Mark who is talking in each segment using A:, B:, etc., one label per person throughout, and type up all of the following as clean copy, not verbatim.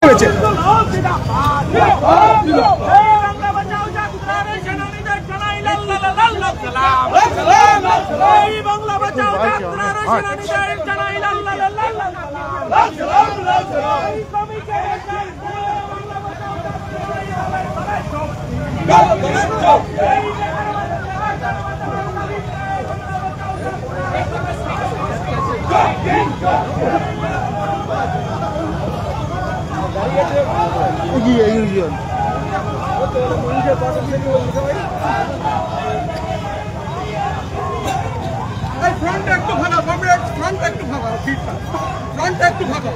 A: হয়েছে।
B: ফ্রন্ট একটু ভাঙা, ফ্রন্ট একটু ভাঙা, ফ্রন্ট একটু ভাঙা, ফ্রন্ট একটু ভাঙা।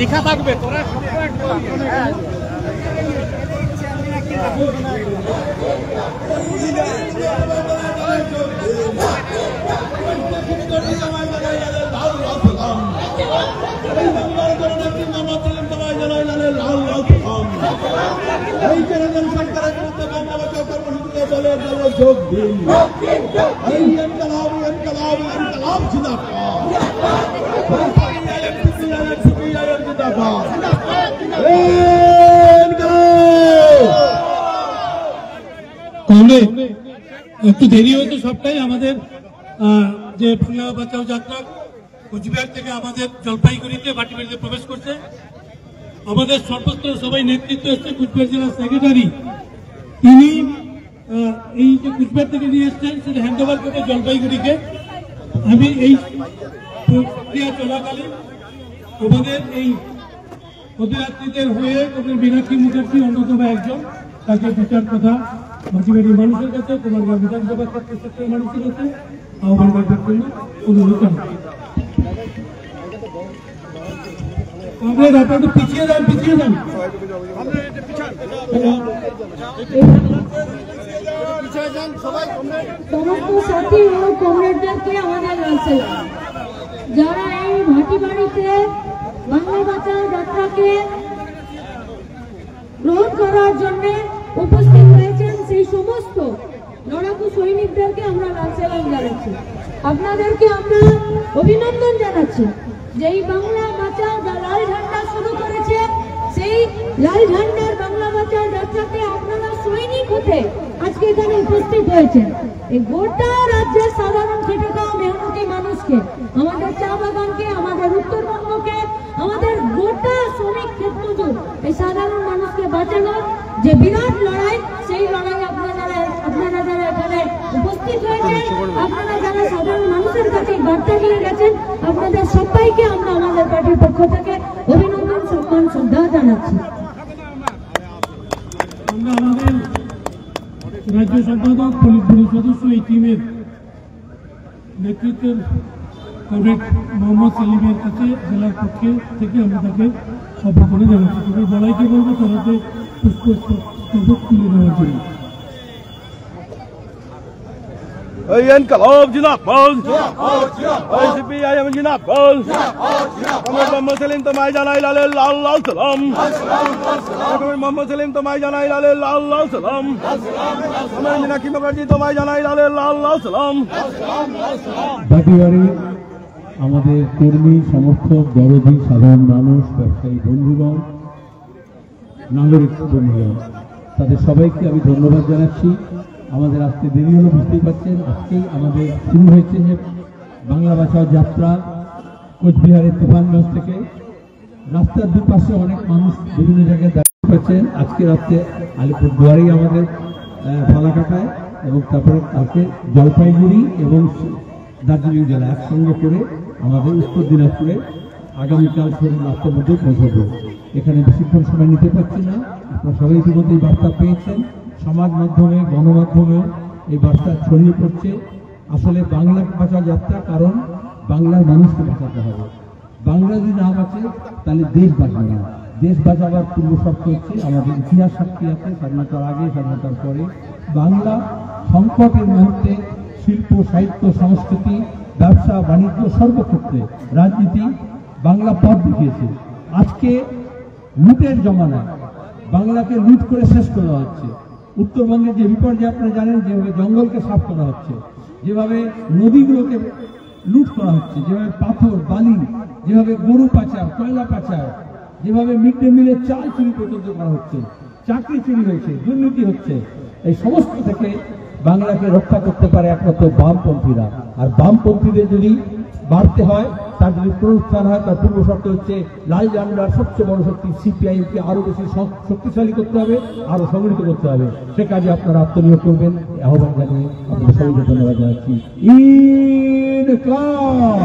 B: লেখা থাকবে তোরা যোগ দিন একটু দেরি হয়েছে সবটাই আমাদের যে বাংলা বাঁচাও যাত্রা কুচবিহার থেকে আমাদের জলপাইগুড়িতে ভাটিবাড়িতে প্রবেশ করছে। আমাদের সর্বস্তর সবাই নেতৃত্ব এসছে। কুচবিহার জেলার সেক্রেটারি তিনি এই যে কুচবিহার থেকে নিয়ে এসছেন সেটা হ্যান্ড ওভার করবে জলপাইগুড়িকে। আমি এই প্রক্রিয়া চলাকালীন আমাদের এই পদযাত্রীদের হয়ে মীনাক্ষী মুখার্জি অন্যতম একজন, তাকে বিচার কথা ভাটিবাড়ির মানুষের কাছে, কুমারগাঁও বিধানসভা ক্ষেত্রের মানুষের কাছে আহ্বান রাখার জন্য অনুরোধ জানাই। আপনারা পিছিয়ে যান, পিছিয়ে যান।
C: সমস্ত সাথী ও কমরেডদেরকে আমাদের লাল, যারা এই ভাটিবাড়িতে বাংলা বাঁচাও যাত্রাকে গ্রহণ করার জন্য উপস্থিত হয়েছেন, সেই সমস্ত লড়াকু সৈনিকদেরকে আমরা লাল সালাম জানাচ্ছি। আপনাদেরকে আমরা অভিনন্দন জানাচ্ছি যে এই বাংলা বাঁচাও লাল ঝান্ডা শুরু করেছে, সেই লাল ঝান্ডার বাংলা বাঁচাও যাত্রাতে আপনারা সৈনিক হতে আজকে এখানে উপস্থিত হয়েছেন। এই গোটা রাজ্যের সাধারণ খেটে খাওয়া মেহনতি মানুষকে, আমাদের চা বাগানকে, আমাদের উত্তরবঙ্গকে, আমাদের গোটা শ্রমিক ক্ষেত্রজুড় এই সাধারণ মানুষকে বাঁচানোর যে বিরাট লড়াই, সেই লড়াই আপনারা যারা এখানে উপস্থিত হয়েছেন, আপনারা যারা সাধারণ মানুষের কাছে বার্তা নিয়ে গেছেন, আপনাদের সবাইকে আমরা আমাদের পার্টির পক্ষ থেকে অভিনন্দন, সম্মান, শ্রদ্ধা জানাচ্ছি।
D: আমরা আমাদের রাজ্য সম্পাদক, পুলিশ সদস্য, এই টিমের
B: নেতৃত্বের কমরেড মোহাম্মদ সেলিমের কাছে জেলার পক্ষে থেকে আমরা তাকে অভ্যর্থনা জানাচ্ছি। তবে বলাইকে বলবো তারাতে পুষ্পস্তবক তুলে নেওয়ার জন্য।
A: Inqilab Jinabad, ICPIM Jinabad, Muhammad Salim Tamai Janai Lallah Salam, Muhammad Salim Tamai Janai Lallah Salam, Minaki Makarji Tamai Janai Lallah Salam.
D: বাটিবাড়ি আমাদের কর্মী সমর্থক দরদি সাধারণ মানুষ ব্যবসায়ী বন্ধুগণ নাগরিক বন্ধুগণ তাদের সবাইকে আমি ধন্যবাদ জানাচ্ছি। আমাদের আজকে দেরি হলো বুঝতেই পারছেন, আজকেই আমাদের শুরু হয়েছে যে বাংলা বাঁচাও যাত্রা কোচবিহারের তুফানগঞ্জ থেকে। রাস্তার দুপাশে অনেক মানুষ বিভিন্ন জায়গায় দাঁড়িয়ে পাচ্ছেন। আজকে রাত্রে আলিপুরদুয়ারেই আমাদের ফালাকাটায় এবং তারপরে কালকে জলপাইগুড়ি এবং দার্জিলিং জেলা একসঙ্গে করে আমাদের উত্তর দিনাজপুরে আগামীকাল শরীর রাস্তার মধ্যে পৌঁছাবো। এখানে বেশিক্ষণ সময় নিতে পারছি না, আপনারা সবাই ইতিমধ্যেই বার্তা পেয়েছেন। সমাজ মাধ্যমে গণমাধ্যমেও এই বার্তা ছড়িয়ে পড়ছে। আসলে বাংলা বাঁচা যাত্রা, কারণ বাংলার মানুষকে বাঁচাতে হবে। বাংলা যদি না বাঁচে তাহলে দেশ বাঁচবে না। দেশ বাঁচাবার পূর্ব শর্ত হচ্ছে আমাদের ইতিহাস সাক্ষী আছে, স্বাধীনতার আগে স্বাধীনতার পরে বাংলা সংকটের মুহূর্তে শিল্প সাহিত্য সংস্কৃতি ব্যবসা বাণিজ্য সর্বক্ষেত্রে রাজনীতি বাংলা পথ দেখিয়েছে। আজকে লুটের জমানায় বাংলাকে লুট করে শেষ করা হচ্ছে। উত্তরবঙ্গের যে বিপর্যয় আপনারা জানেন, যেভাবে জঙ্গলকে সাফ করা হচ্ছে, যেভাবে নদীগুলোকে লুট করা হচ্ছে, যেভাবে পাথর বালি, যেভাবে গরু পাচার কয়লা পাচার, যেভাবে মিড ডে মিলের চাল চুরি পর্যন্ত করা হচ্ছে, চাকরি চুরি হয়েছে, দুর্নীতি হচ্ছে, এই সমস্ত থেকে বাংলাকে রক্ষা করতে পারে একমাত্র বামপন্থীরা। আর বামপন্থীদের যদি বাড়তে হয়, তার যদি প্রস্থান হয়, তার পূর্ব শর্ত হচ্ছে লাল ঝান্ডার সবচেয়ে বড় শক্তি সিপিআইএমকে আরো বেশি শক্তিশালী করতে হবে, আরো সংগঠিত করতে হবে। সে কাজে আপনারা আত্মনিয়োগ করবেন আহ্বান জানিয়ে আপনাদের সবাইকে ধন্যবাদ জানাচ্ছি। ইনকলাব।